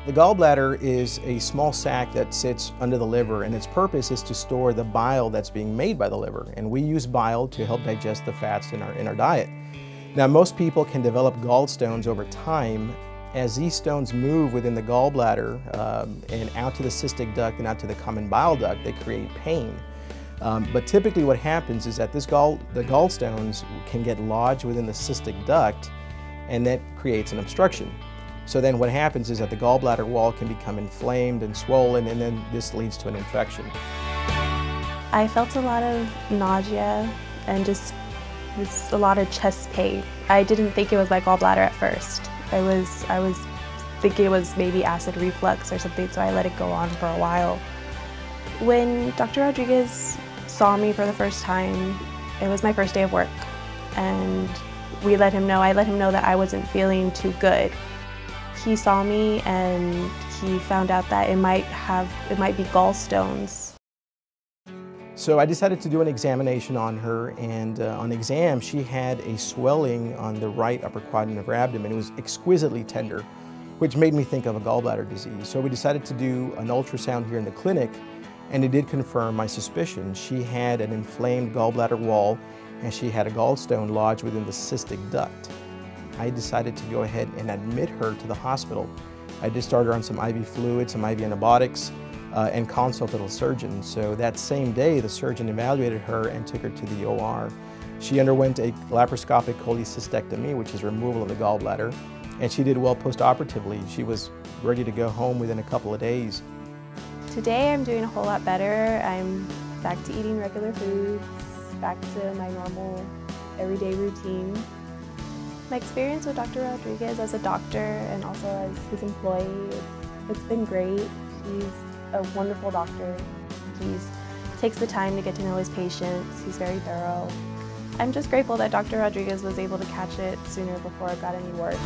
The gallbladder is a small sac that sits under the liver, and its purpose is to store the bile that's being made by the liver. And we use bile to help digest the fats in our diet. Now, most people can develop gallstones over time. As these stones move within the gallbladder and out to the cystic duct and out to the common bile duct, they create pain. But typically what happens is that the gallstones can get lodged within the cystic duct, and that creates an obstruction. So then what happens is that the gallbladder wall can become inflamed and swollen, and then this leads to an infection. I felt a lot of nausea and just a lot of chest pain. I didn't think it was my gallbladder at first. I was thinking it was maybe acid reflux or something, so I let it go on for a while. When Dr. Rodriguez saw me for the first time, it was my first day of work, and I let him know that I wasn't feeling too good. He saw me and he found out that it might be gallstones. So I decided to do an examination on her, and on exam she had a swelling on the right upper quadrant of her abdomen. It was exquisitely tender, which made me think of a gallbladder disease. So we decided to do an ultrasound here in the clinic, and it did confirm my suspicion. She had an inflamed gallbladder wall, and she had a gallstone lodged within the cystic duct. I decided to go ahead and admit her to the hospital. I did start her on some IV fluids, some IV antibiotics, and consulted a surgeon. So that same day, the surgeon evaluated her and took her to the OR. She underwent a laparoscopic cholecystectomy, which is removal of the gallbladder, and she did well post-operatively. She was ready to go home within a couple of days. Today I'm doing a whole lot better. I'm back to eating regular foods, back to my normal everyday routine. My experience with Dr. Rodriguez as a doctor and also as his employee, it's been great. He's a wonderful doctor. He takes the time to get to know his patients. He's very thorough. I'm just grateful that Dr. Rodriguez was able to catch it sooner before it got any worse.